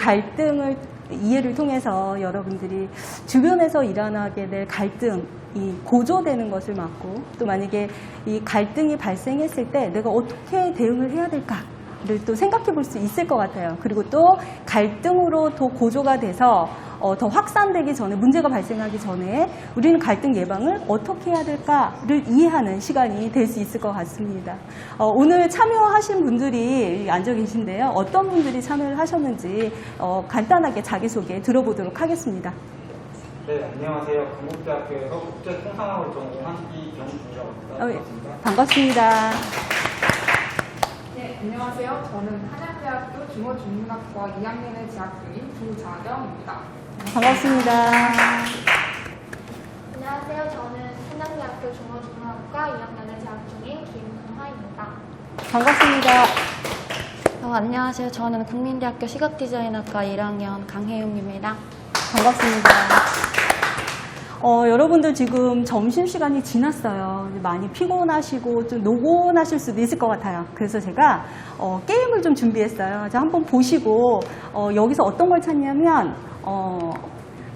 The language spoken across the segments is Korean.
갈등을 이해를 통해서 여러분들이 주변에서 일어나게 될 갈등이 고조되는 것을 막고 또 만약에 이 갈등이 발생했을 때 내가 어떻게 대응을 해야 될까를 또 생각해 볼 수 있을 것 같아요. 그리고 또 갈등으로 더 고조가 돼서 더 확산되기 전에 문제가 발생하기 전에 우리는 갈등 예방을 어떻게 해야 될까를 이해하는 시간이 될 수 있을 것 같습니다. 오늘 참여하신 분들이 앉아 계신데요. 어떤 분들이 참여를 하셨는지 간단하게 자기소개 들어보도록 하겠습니다. 네, 안녕하세요. 강북대학교에서 국제통상학을 전공한 이경준이라고 합니다. 반갑습니다. 네, 안녕하세요. 저는 한양대학교 중어중문학과 2학년에 재학 중인 조자경입니다. 반갑습니다. 안녕하세요. 저는 한양대학교 중어중문학과 2학년에 재학 중인 김동화입니다. 반갑습니다. 안녕하세요. 저는 국민대학교 시각디자인학과 1학년 강혜용입니다. 반갑습니다. 여러분들 지금 점심시간이 지났어요. 많이 피곤하시고 좀 노곤하실 수도 있을 것 같아요. 그래서 제가 게임을 좀 준비했어요. 자, 한번 보시고 여기서 어떤 걸 찾냐면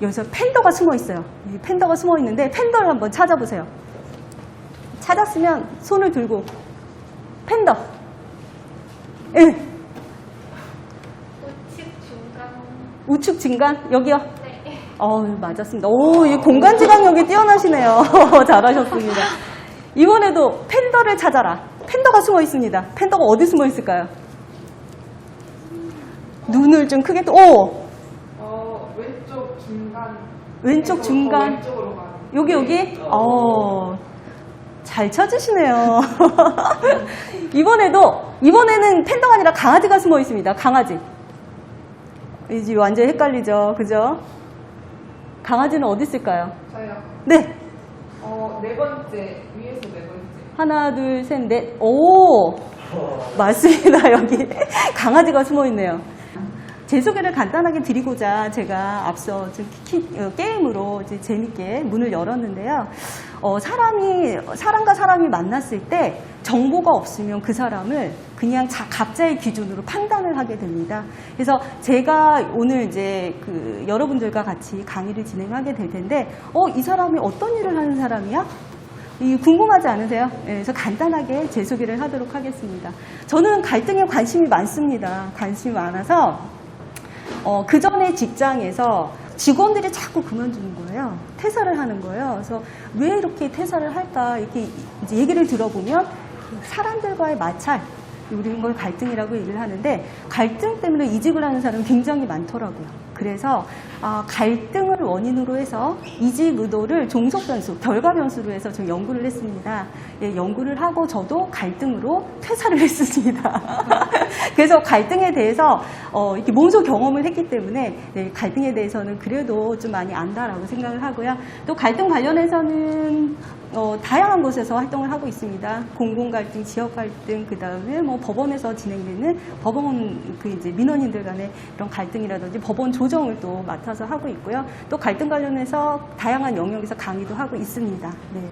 여기서 팬더가 숨어 있어요. 이 팬더가 숨어 있는데 팬더를 한번 찾아보세요. 찾았으면 손을 들고 팬더. 예. 우측 중간. 우측 중간 여기요. 네. 맞았습니다. 오, 이 공간지각력이 뛰어나시네요. 잘하셨습니다. 이번에도 팬더를 찾아라. 팬더가 숨어 있습니다. 팬더가 어디 숨어 있을까요? 눈을 좀 크게 왼쪽 중간. 왼쪽 중간. 왼쪽으로 가는. 여기? 잘 찾으시네요. 이번에는 팬더가 아니라 강아지가 숨어 있습니다. 강아지. 이제 완전 헷갈리죠. 그죠? 강아지는 어디 있을까요? 저요. 네. 네 번째. 위에서 네 번째. 하나, 둘, 셋, 넷. 오! 맞습니다. 여기. 강아지가 숨어 있네요. 제 소개를 간단하게 드리고자 제가 앞서 좀 게임으로 이제 재밌게 문을 열었는데요. 사람과 사람이 만났을 때 정보가 없으면 그 사람을 그냥 각자의 기준으로 판단을 하게 됩니다. 그래서 제가 오늘 이제 여러분들과 같이 강의를 진행하게 될 텐데, 이 사람이 어떤 일을 하는 사람이야? 궁금하지 않으세요? 네, 그래서 간단하게 제 소개를 하도록 하겠습니다. 저는 갈등에 관심이 많습니다. 관심이 많아서 그 전에 직장에서 직원들이 자꾸 그만두는 거예요. 퇴사를 하는 거예요. 그래서 왜 이렇게 퇴사를 할까 이렇게 이제 얘기를 들어보면 사람들과의 마찰, 우리는 걸 갈등이라고 얘기를 하는데 갈등 때문에 이직을 하는 사람이 굉장히 많더라고요. 그래서 갈등을 원인으로 해서 이직 의도를 종속 변수, 결과 변수로 해서 좀 연구를 했습니다. 예, 연구를 하고 저도 갈등으로 퇴사를 했습니다. 그래서 갈등에 대해서 이렇게 몸소 경험을 했기 때문에 네, 갈등에 대해서는 그래도 좀 많이 안다라고 생각을 하고요. 또 갈등 관련해서는 다양한 곳에서 활동을 하고 있습니다. 공공갈등, 지역갈등, 그 다음에 법원에서 진행되는 법원 이제 민원인들 간의 이런 갈등이라든지 법원 조정을 또 맡아서 하고 있고요. 또 갈등 관련해서 다양한 영역에서 강의도 하고 있습니다. 네.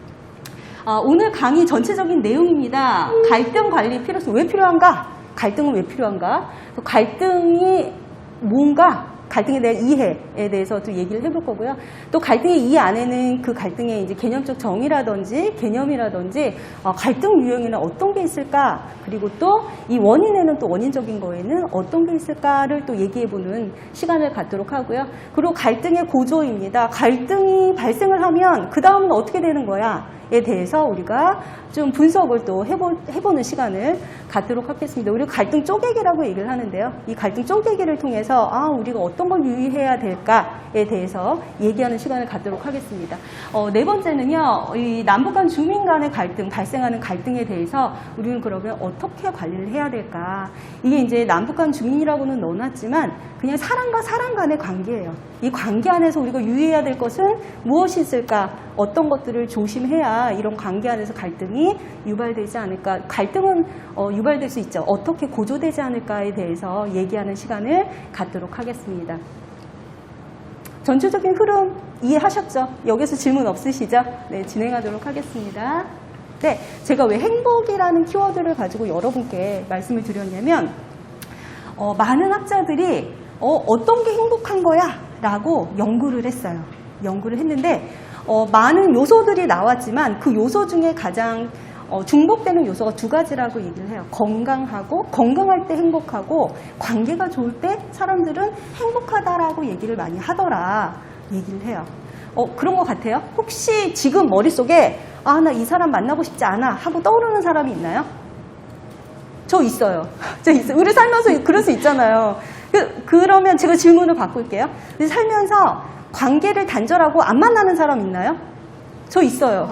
오늘 강의 전체적인 내용입니다. 갈등 관리 필요성 왜 필요한가? 갈등은 왜 필요한가? 갈등이 뭔가? 갈등에 대한 이해에 대해서 또 얘기를 해볼 거고요. 또 갈등의 이해 안에는 그 갈등의 이제 개념적 정의라든지 개념이라든지 갈등 유형에는 어떤 게 있을까? 그리고 또 이 원인에는 또 원인적인 거에는 어떤 게 있을까를 또 얘기해보는 시간을 갖도록 하고요. 그리고 갈등의 고조입니다. 갈등이 발생을 하면 그 다음은 어떻게 되는 거야? 에 대해서 우리가 좀 분석을 또 해보는 시간을 갖도록 하겠습니다. 우리가 갈등 쪼개기라고 얘기를 하는데요. 이 갈등 쪼개기를 통해서 우리가 어떤 걸 유의해야 될까에 대해서 얘기하는 시간을 갖도록 하겠습니다. 네 번째는요. 이 남북 간 주민 간의 갈등, 발생하는 갈등에 대해서 우리는 그러면 어떻게 관리를 해야 될까? 이게 이제 남북 간 주민이라고는 넣어놨지만 그냥 사람과 사람 간의 관계예요. 이 관계 안에서 우리가 유의해야 될 것은 무엇이 있을까? 어떤 것들을 조심해야 이런 관계 안에서 갈등이 유발되지 않을까? 갈등은 유발될 수 있죠. 어떻게 고조되지 않을까에 대해서 얘기하는 시간을 갖도록 하겠습니다. 전체적인 흐름 이해하셨죠? 여기서 질문 없으시죠? 네, 진행하도록 하겠습니다. 네, 제가 왜 행복이라는 키워드를 가지고 여러분께 말씀을 드렸냐면 많은 학자들이 어떤 게 행복한 거야? 라고 연구를 했어요. 연구를 했는데 많은 요소들이 나왔지만 그 요소 중에 가장 중복되는 요소가 두 가지라고 얘기를 해요. 건강하고, 건강할 때 행복하고, 관계가 좋을 때 사람들은 행복하다라고 얘기를 많이 하더라 얘기를 해요. 그런 것 같아요. 혹시 지금 머릿속에 나 이 사람 만나고 싶지 않아 하고 떠오르는 사람이 있나요? 저 있어요. 저 있어요. 우리 살면서 그럴 수 있잖아요. 그러면 제가 질문을 바꿀게요. 살면서 관계를 단절하고 안 만나는 사람 있나요? 저 있어요.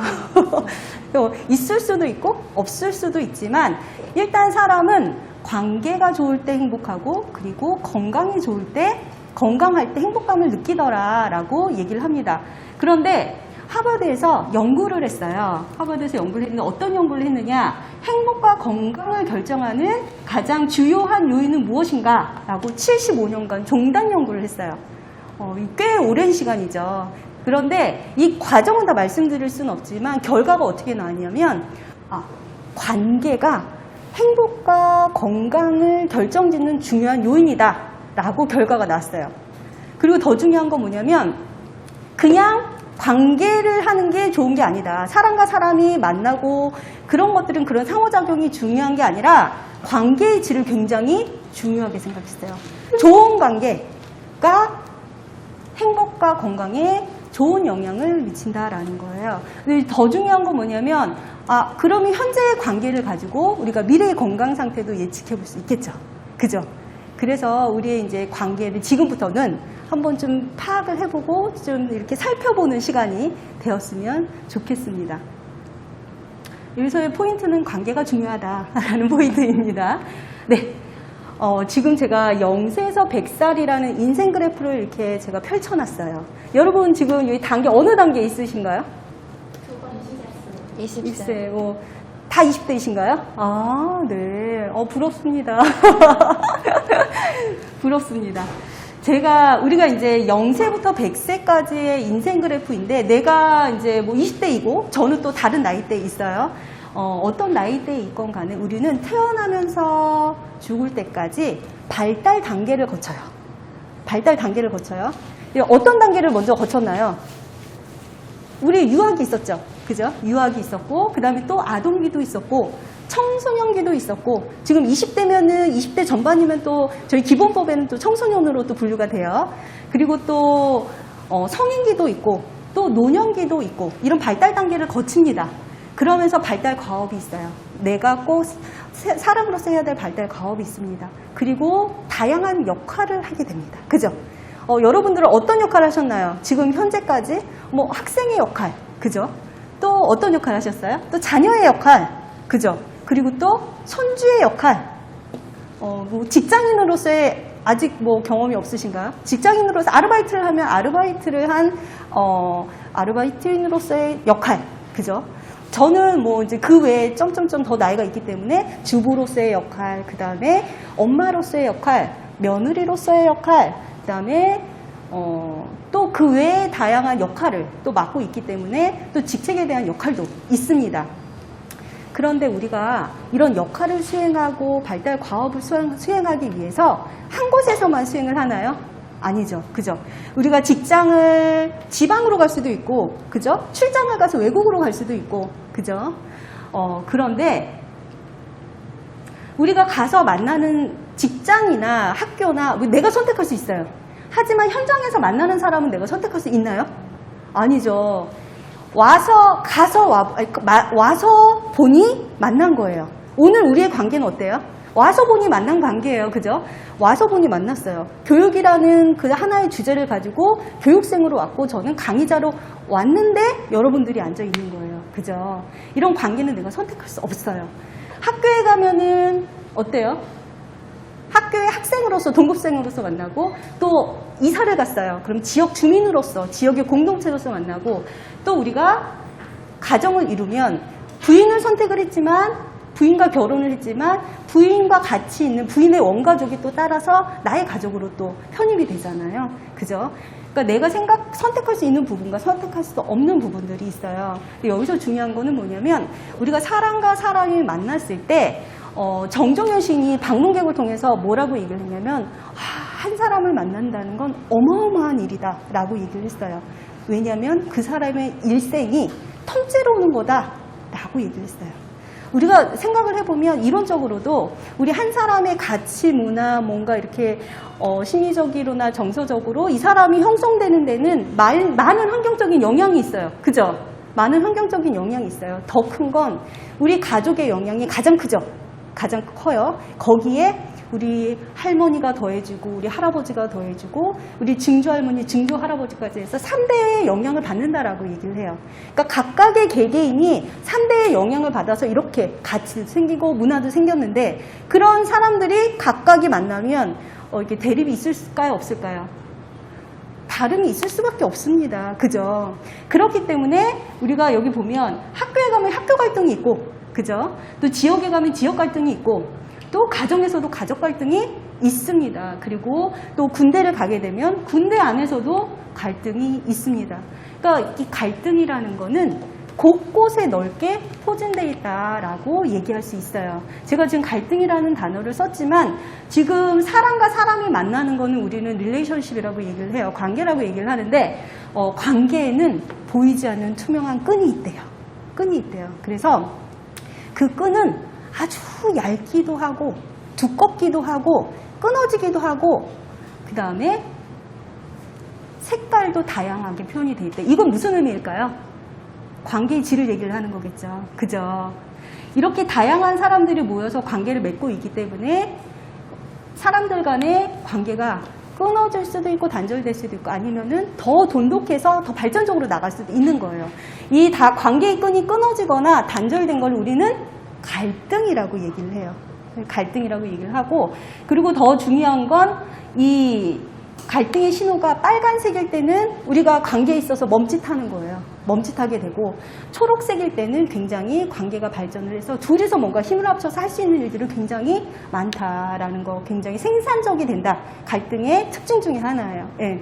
있을 수도 있고 없을 수도 있지만 일단 사람은 관계가 좋을 때 행복하고 그리고 건강이 좋을 때 건강할 때 행복감을 느끼더라라고 얘기를 합니다. 그런데 하버드에서 연구를 했어요. 하버드에서 연구를 했는데 어떤 연구를 했느냐? 행복과 건강을 결정하는 가장 주요한 요인은 무엇인가? 라고 75년간 종단 연구를 했어요. 꽤 오랜 시간이죠. 그런데 이 과정은 다 말씀드릴 수는 없지만 결과가 어떻게 나왔냐면 관계가 행복과 건강을 결정짓는 중요한 요인이다 라고 결과가 나왔어요. 그리고 더 중요한 건 뭐냐면 그냥 관계를 하는 게 좋은 게 아니다. 사람과 사람이 만나고 그런 것들은 그런 상호작용이 중요한 게 아니라 관계의 질을 굉장히 중요하게 생각했어요. 좋은 관계가 행복과 건강에 좋은 영향을 미친다라는 거예요. 근데 더 중요한 건 뭐냐면 그러면 현재의 관계를 가지고 우리가 미래의 건강 상태도 예측해 볼 수 있겠죠. 그죠? 그래서 우리의 이제 관계를 지금부터는 한번 좀 파악을 해보고 좀 이렇게 살펴보는 시간이 되었으면 좋겠습니다. 여기서의 포인트는 관계가 중요하다라는 포인트입니다. 네. 지금 제가 0세에서 100살이라는 인생 그래프를 이렇게 제가 펼쳐놨어요. 여러분 지금 여기 단계 어느 단계에 있으신가요? 20세. 다 20대이신가요? 네. 부럽습니다. 부럽습니다. 우리가 이제 0세부터 100세까지의 인생 그래프인데, 내가 이제 뭐 20대이고, 저는 또 다른 나이대에 있어요. 어떤 나이대에 있건 간에 우리는 태어나면서 죽을 때까지 발달 단계를 거쳐요. 발달 단계를 거쳐요. 어떤 단계를 먼저 거쳤나요? 우리 유아기 있었죠. 그죠? 유아기 있었고, 그 다음에 또 아동기도 있었고, 청소년기도 있었고, 지금 20대면은, 20대 전반이면 또, 저희 기본법에는 또 청소년으로 또 분류가 돼요. 그리고 또, 성인기도 있고, 또 노년기도 있고, 이런 발달 단계를 거칩니다. 그러면서 발달 과업이 있어요. 내가 꼭 사람으로서 해야 될 발달 과업이 있습니다. 그리고 다양한 역할을 하게 됩니다. 그죠? 여러분들은 어떤 역할을 하셨나요? 지금 현재까지? 학생의 역할. 그죠? 또 어떤 역할 하셨어요? 또 자녀의 역할. 그죠? 그리고 또 손주의 역할. 직장인으로서의 아직 경험이 없으신가요? 직장인으로서 아르바이트를 하면 아르바이트인으로서의 역할. 그죠? 저는 이제 그 외에 점점점 더 나이가 있기 때문에 주부로서의 역할, 그 다음에 엄마로서의 역할, 며느리로서의 역할, 그 다음에 또 그 외에 다양한 역할을 또 맡고 있기 때문에 또 직책에 대한 역할도 있습니다. 그런데 우리가 이런 역할을 수행하고 발달 과업을 수행하기 위해서 한 곳에서만 수행을 하나요? 아니죠. 그죠? 우리가 직장을 지방으로 갈 수도 있고, 그죠? 출장을 가서 외국으로 갈 수도 있고, 그죠? 그런데 우리가 가서 만나는 직장이나 학교나 내가 선택할 수 있어요. 하지만 현장에서 만나는 사람은 내가 선택할 수 있나요? 아니죠. 와서 보니 만난 거예요. 오늘 우리의 관계는 어때요? 와서 보니 만난 관계예요. 그죠? 와서 보니 만났어요. 교육이라는 그 하나의 주제를 가지고 교육생으로 왔고 저는 강의자로 왔는데 여러분들이 앉아 있는 거예요. 그죠? 이런 관계는 내가 선택할 수 없어요. 학교에 가면은 어때요? 학교의 학생으로서 동급생으로서 만나고 또 이사를 갔어요. 그럼 지역 주민으로서 지역의 공동체로서 만나고 또 우리가 가정을 이루면 부인을 선택을 했지만 부인과 결혼을 했지만 부인과 같이 있는 부인의 원가족이 또 따라서 나의 가족으로 또 편입이 되잖아요. 그죠? 그러니까 내가 선택할 수 있는 부분과 선택할 수 없는 부분들이 있어요. 근데 여기서 중요한 거는 뭐냐면 우리가 사람과 사람이 만났을 때 정종현 시인이 방문객을 통해서 뭐라고 얘기를 했냐면 한 사람을 만난다는 건 어마어마한 일이다라고 얘기를 했어요. 왜냐하면 그 사람의 일생이 통째로 오는 거다라고 얘기를 했어요. 우리가 생각을 해보면 이론적으로도 우리 한 사람의 가치, 문화, 뭔가 이렇게 심리적으로나 정서적으로 이 사람이 형성되는 데는 많은 환경적인 영향이 있어요. 그죠? 많은 환경적인 영향이 있어요. 더 큰 건 우리 가족의 영향이 가장 크죠. 가장 커요. 거기에 우리 할머니가 더해지고 우리 할아버지가 더해지고 우리 증조할머니, 증조할아버지까지 해서 3대의 영향을 받는다라고 얘기를 해요. 그러니까 각각의 개개인이 3대의 영향을 받아서 이렇게 가치도 생기고 문화도 생겼는데 그런 사람들이 각각이 만나면 이게 대립이 있을까요? 없을까요? 다름이 있을 수밖에 없습니다. 그죠? 그렇기 때문에 우리가 여기 보면 학교에 가면 학교 갈등이 있고 그죠? 또 지역에 가면 지역 갈등이 있고 또 가정에서도 가족 갈등이 있습니다. 그리고 또 군대를 가게 되면 군대 안에서도 갈등이 있습니다. 그러니까 이 갈등이라는 거는 곳곳에 넓게 포진되어 있다라고 얘기할 수 있어요. 제가 지금 갈등이라는 단어를 썼지만 지금 사람과 사람이 만나는 거는 우리는 릴레이션십이라고 얘기를 해요. 관계라고 얘기를 하는데 관계에는 보이지 않는 투명한 끈이 있대요. 끈이 있대요. 그래서 그 끈은 아주 얇기도 하고 두껍기도 하고 끊어지기도 하고 그 다음에 색깔도 다양하게 표현이 돼 있대. 이건 무슨 의미일까요? 관계의 질을 얘기를 하는 거겠죠. 그죠? 이렇게 다양한 사람들이 모여서 관계를 맺고 있기 때문에 사람들 간의 관계가 끊어질 수도 있고 단절될 수도 있고 아니면은 더 돈독해서 더 발전적으로 나갈 수도 있는 거예요. 이 다 관계의 끈이 끊어지거나 단절된 걸 우리는 갈등이라고 얘기를 해요. 갈등이라고 얘기를 하고 그리고 더 중요한 건 이 갈등의 신호가 빨간색일 때는 우리가 관계에 있어서 멈칫하는 거예요. 멈칫하게 되고 초록색일 때는 굉장히 관계가 발전을 해서 둘이서 뭔가 힘을 합쳐서 할 수 있는 일들이 굉장히 많다라는 거 굉장히 생산적이 된다. 갈등의 특징 중에 하나예요. 예.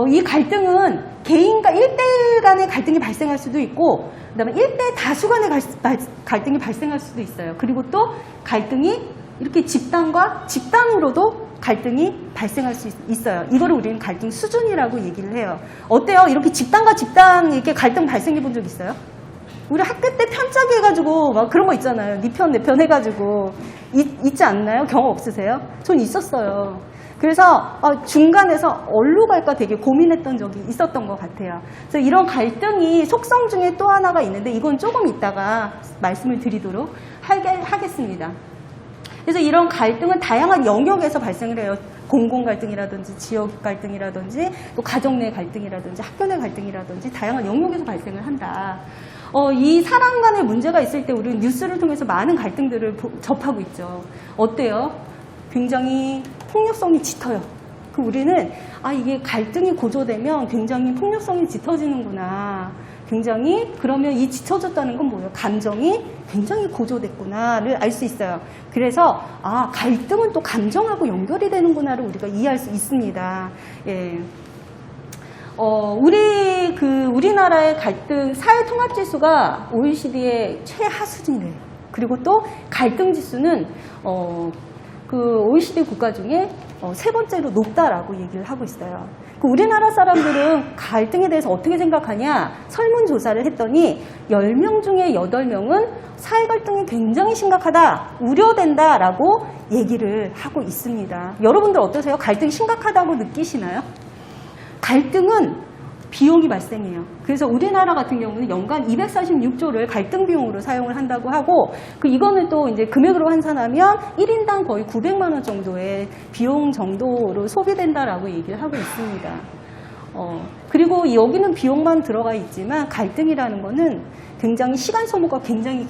이 갈등은 개인과 1대1 간의 갈등이 발생할 수도 있고 그 다음에 1대 다수 간의 갈등이 발생할 수도 있어요. 그리고 또 갈등이 이렇게 집단과 집단으로도 갈등이 발생할 수 있어요. 이거를 우리는 갈등 수준이라고 얘기를 해요. 어때요? 이렇게 집단과 집단 이렇게 갈등 발생해 본 적 있어요? 우리 학교 때 편짜기 해가지고 막 그런 거 있잖아요. 네 편, 내 편 해가지고 있지 않나요? 경험 없으세요? 전 있었어요. 그래서 중간에서 어디로 갈까 되게 고민했던 적이 있었던 것 같아요. 그래서 이런 갈등이 속성 중에 또 하나가 있는데 이건 조금 이따가 말씀을 드리도록 하겠습니다. 그래서 이런 갈등은 다양한 영역에서 발생을 해요. 공공 갈등이라든지 지역 갈등이라든지 또 가정 내 갈등이라든지 학교 내 갈등이라든지 다양한 영역에서 발생을 한다. 이 사람 간의 문제가 있을 때 우리는 뉴스를 통해서 많은 갈등들을 접하고 있죠. 어때요? 굉장히 폭력성이 짙어요. 우리는 이게 갈등이 고조되면 굉장히 폭력성이 짙어지는구나. 굉장히 그러면 이 짙어졌다는 건 뭐예요? 감정이 굉장히 고조됐구나를 알 수 있어요. 그래서 갈등은 또 감정하고 연결이 되는구나를 우리가 이해할 수 있습니다. 예. 우리나라의 갈등 사회 통합 지수가 OECD의 최하 수준이래요. 그리고 또 갈등 지수는 OECD 국가 중에 세 번째로 높다라고 얘기를 하고 있어요. 우리나라 사람들은 갈등에 대해서 어떻게 생각하냐 설문조사를 했더니 10명 중에 8명은 사회 갈등이 굉장히 심각하다, 우려된다라고 얘기를 하고 있습니다. 여러분들 어떠세요? 갈등이 심각하다고 느끼시나요? 갈등은 비용이 발생해요. 그래서 우리나라 같은 경우는 연간 246조를 갈등 비용으로 사용을 한다고 하고 이거는 또 이제 금액으로 환산하면 1인당 거의 900만 원 정도의 비용 정도로 소비된다라고 얘기를 하고 있습니다. 그리고 여기는 비용만 들어가 있지만 갈등이라는 거는 굉장히 시간 소모가 굉장히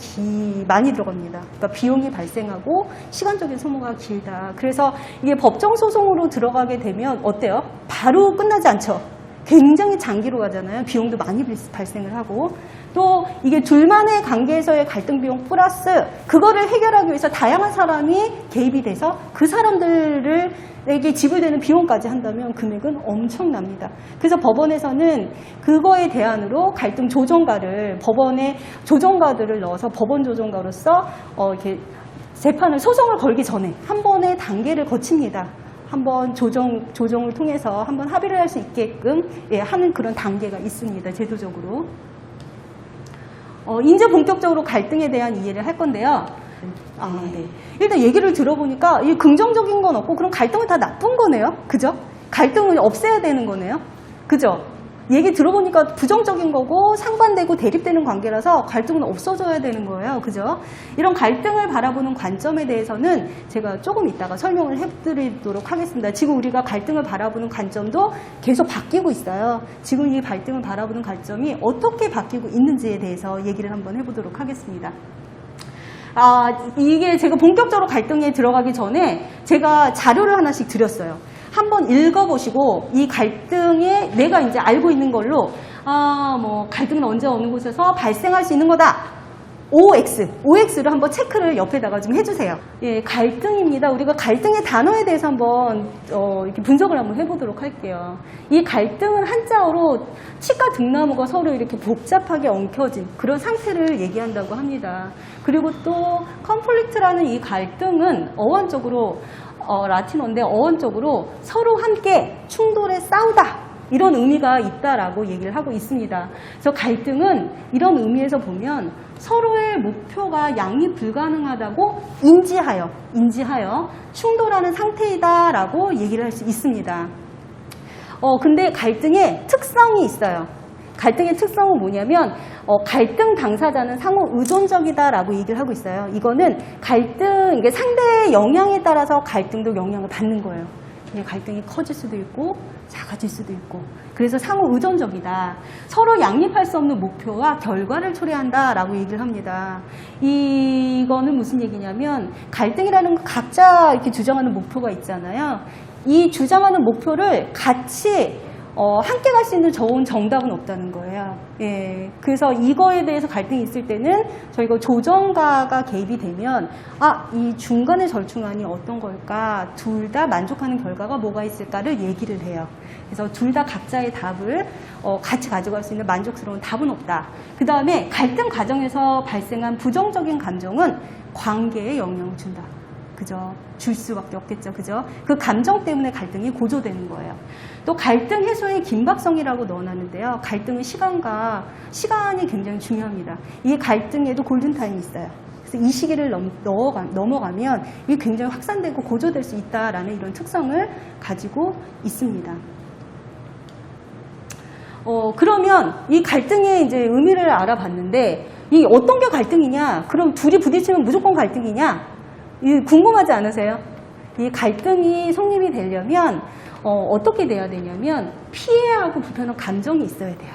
많이 들어갑니다. 그러니까 비용이 발생하고 시간적인 소모가 길다. 그래서 이게 법정 소송으로 들어가게 되면 어때요? 바로 끝나지 않죠. 굉장히 장기로 가잖아요. 비용도 많이 발생을 하고 또 이게 둘만의 관계에서의 갈등 비용 플러스 그거를 해결하기 위해서 다양한 사람이 개입이 돼서 그 사람들에게 지불되는 비용까지 한다면 금액은 엄청납니다. 그래서 법원에서는 그거에 대안으로 갈등 조정가를 법원에 조정가들을 넣어서 법원 조정가로서 이렇게 재판을 소송을 걸기 전에 한 번의 단계를 거칩니다. 한번 조정을 통해서 한번 합의를 할 수 있게끔 하는 그런 단계가 있습니다. 제도적으로. 이제 본격적으로 갈등에 대한 이해를 할 건데요. 네. 일단 얘기를 들어보니까 이 긍정적인 건 없고 그럼 갈등은 다 나쁜 거네요. 그죠? 갈등은 없애야 되는 거네요. 그죠? 얘기 들어보니까 부정적인 거고 상반되고 대립되는 관계라서 갈등은 없어져야 되는 거예요. 그죠? 이런 갈등을 바라보는 관점에 대해서는 제가 조금 이따가 설명을 해드리도록 하겠습니다. 지금 우리가 갈등을 바라보는 관점도 계속 바뀌고 있어요. 지금 이 갈등을 바라보는 관점이 어떻게 바뀌고 있는지에 대해서 얘기를 한번 해보도록 하겠습니다. 이게 제가 본격적으로 갈등에 들어가기 전에 제가 자료를 하나씩 드렸어요. 한번 읽어보시고 이 갈등에 내가 이제 알고 있는 걸로 뭐 갈등은 언제 어느 곳에서 발생할 수 있는 거다. OX를 한번 체크를 옆에다가 좀 해주세요. 예, 갈등입니다. 우리가 갈등의 단어에 대해서 한번 이렇게 분석을 한번 해보도록 할게요. 이 갈등은 한자어로 치과 등나무가 서로 이렇게 복잡하게 엉켜진 그런 상태를 얘기한다고 합니다. 그리고 또 컨플릭트라는 이 갈등은 어원적으로 라틴어인데 어원적으로 서로 함께 충돌에 싸우다 이런 의미가 있다라고 얘기를 하고 있습니다. 그래서 갈등은 이런 의미에서 보면 서로의 목표가 양립 불가능하다고 인지하여 충돌하는 상태이다라고 얘기를 할 수 있습니다. 근데 갈등의 특성이 있어요. 갈등의 특성은 뭐냐면 갈등 당사자는 상호 의존적이다라고 얘기를 하고 있어요. 이거는 갈등, 이게 상대의 영향에 따라서 갈등도 영향을 받는 거예요. 갈등이 커질 수도 있고 작아질 수도 있고 그래서 상호 의존적이다. 서로 양립할 수 없는 목표와 결과를 초래한다라고 얘기를 합니다. 이거는 무슨 얘기냐면 갈등이라는 거 각자 이렇게 주장하는 목표가 있잖아요. 이 주장하는 목표를 같이 함께 갈 수 있는 좋은 정답은 없다는 거예요. 예. 그래서 이거에 대해서 갈등이 있을 때는 저희가 조정가가 개입이 되면 이 중간의 절충안이 어떤 걸까? 둘 다 만족하는 결과가 뭐가 있을까를 얘기를 해요. 그래서 둘 다 각자의 답을 같이 가져갈 수 있는 만족스러운 답은 없다. 그 다음에 갈등 과정에서 발생한 부정적인 감정은 관계에 영향을 준다. 그죠? 줄 수밖에 없겠죠. 그죠? 그 감정 때문에 갈등이 고조되는 거예요. 또 갈등 해소의 긴박성이라고 넣어놨는데요. 갈등은 시간이 굉장히 중요합니다. 이 갈등에도 골든타임이 있어요. 그래서 이 시기를 넘어가면 이게 굉장히 확산되고 고조될 수 있다라는 이런 특성을 가지고 있습니다. 그러면 이 갈등의 이제 의미를 알아봤는데 이 어떤 게 갈등이냐? 그럼 둘이 부딪히면 무조건 갈등이냐? 궁금하지 않으세요? 이 갈등이 성립이 되려면 어떻게 돼야 되냐면 피해하고 불편한 감정이 있어야 돼요.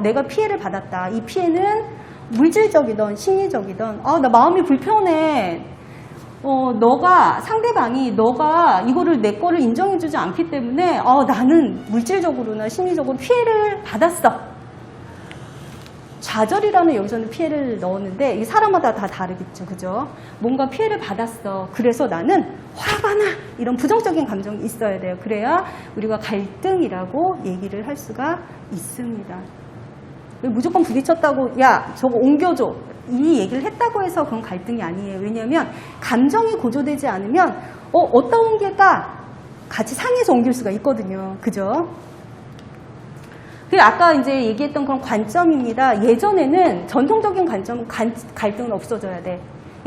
내가 피해를 받았다. 이 피해는 물질적이든 심리적이든 나 마음이 불편해. 상대방이 너가 이거를 내 거를 인정해주지 않기 때문에 나는 물질적으로나 심리적으로 피해를 받았어. 좌절이라는 여기서는 피해를 넣었는데 이 사람마다 다 다르겠죠. 그죠? 뭔가 피해를 받았어. 그래서 나는 화가 나. 이런 부정적인 감정이 있어야 돼요. 그래야 우리가 갈등이라고 얘기를 할 수가 있습니다. 무조건 부딪혔다고 야 저거 옮겨줘. 이 얘기를 했다고 해서 그건 갈등이 아니에요. 왜냐하면 감정이 고조되지 않으면 어디다 옮길까? 같이 상의해서 옮길 수가 있거든요. 그죠? 아까 이제 얘기했던 그런 관점입니다. 예전에는 전통적인 관점은 갈등은 없어져야 돼.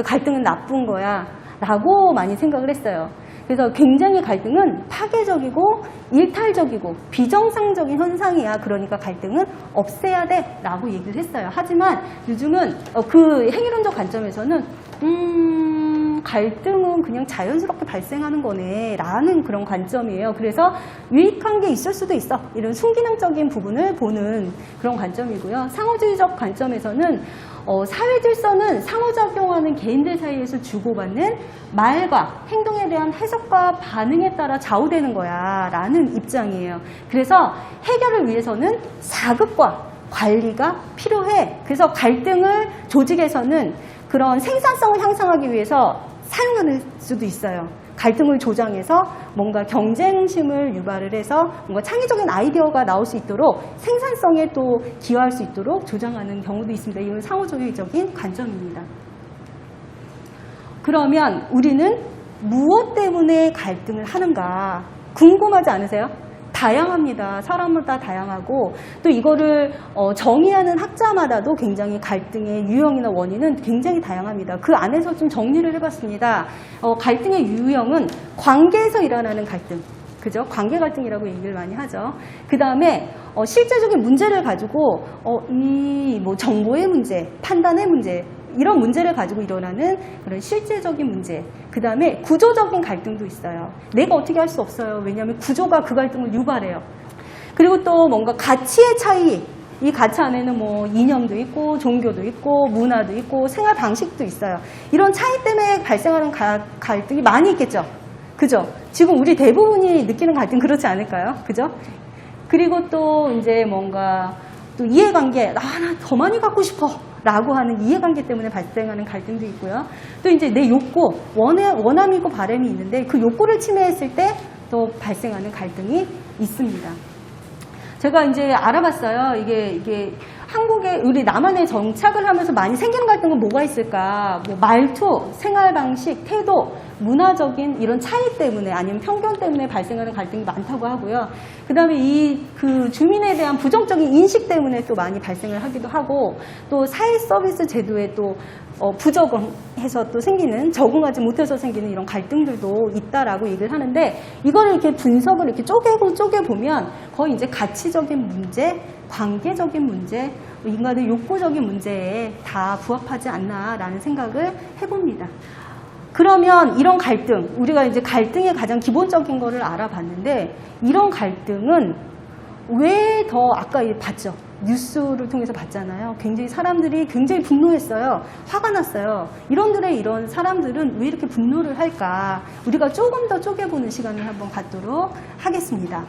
갈등은 나쁜 거야. 라고 많이 생각을 했어요. 그래서 굉장히 갈등은 파괴적이고 일탈적이고 비정상적인 현상이야. 그러니까 갈등은 없애야 돼. 라고 얘기를 했어요. 하지만 요즘은 그 행위론적 관점에서는 갈등은 그냥 자연스럽게 발생하는 거네 라는 그런 관점이에요. 그래서 유익한 게 있을 수도 있어. 이런 순기능적인 부분을 보는 그런 관점이고요. 상호주의적 관점에서는 사회 질서는 상호작용하는 개인들 사이에서 주고받는 말과 행동에 대한 해석과 반응에 따라 좌우되는 거야 라는 입장이에요. 그래서 해결을 위해서는 사급과 관리가 필요해. 그래서 갈등을 조직에서는 그런 생산성을 향상하기 위해서 사용하는 수도 있어요. 갈등을 조장해서 뭔가 경쟁심을 유발을 해서 뭔가 창의적인 아이디어가 나올 수 있도록 생산성에 또 기여할 수 있도록 조장하는 경우도 있습니다. 이건 상호주의적인 관점입니다. 그러면 우리는 무엇 때문에 갈등을 하는가 궁금하지 않으세요? 다양합니다. 사람마다 다양하고 또 이거를 정의하는 학자마다도 굉장히 갈등의 유형이나 원인은 굉장히 다양합니다. 그 안에서 좀 정리를 해봤습니다. 갈등의 유형은 관계에서 일어나는 갈등, 그죠? 관계 갈등이라고 얘기를 많이 하죠. 그 다음에 실제적인 문제를 가지고 이 뭐 정보의 문제, 판단의 문제 이런 문제를 가지고 일어나는 그런 실제적인 문제. 그 다음에 구조적인 갈등도 있어요. 내가 어떻게 할 수 없어요. 왜냐하면 구조가 그 갈등을 유발해요. 그리고 또 뭔가 가치의 차이. 이 가치 안에는 뭐 이념도 있고 종교도 있고 문화도 있고 생활 방식도 있어요. 이런 차이 때문에 발생하는 갈등이 많이 있겠죠. 그죠? 지금 우리 대부분이 느끼는 갈등 그렇지 않을까요? 그죠? 그리고 또 이제 뭔가 또 이해관계, 나 더 많이 갖고 싶어 라고 하는 이해관계 때문에 발생하는 갈등도 있고요. 또 이제 내 욕구, 원함이고 바람이 있는데 그 욕구를 침해했을 때 또 발생하는 갈등이 있습니다. 제가 이제 알아봤어요. 이게 한국에 우리 남한에 정착을 하면서 많이 생기는 갈등은 뭐가 있을까? 뭐 말투, 생활 방식, 태도, 문화적인 이런 차이 때문에 아니면 편견 때문에 발생하는 갈등이 많다고 하고요. 그다음에 그 주민에 대한 부정적인 인식 때문에 또 많이 발생을 하기도 하고 또 사회 서비스 제도에 또 부적응해서 또 생기는 적응하지 못해서 생기는 이런 갈등들도 있다라고 얘기를 하는데 이거를 이렇게 분석을 이렇게 쪼개보면 거의 이제 가치적인 문제, 관계적인 문제, 인간의 욕구적인 문제에 다 부합하지 않나라는 생각을 해봅니다. 그러면 이런 갈등, 우리가 이제 갈등의 가장 기본적인 거를 알아봤는데 이런 갈등은 왜 더 아까 봤죠? 뉴스를 통해서 봤잖아요. 굉장히 사람들이 굉장히 분노했어요. 화가 났어요. 이런 사람들은 왜 이렇게 분노를 할까? 우리가 조금 더 쪼개보는 시간을 한번 갖도록 하겠습니다.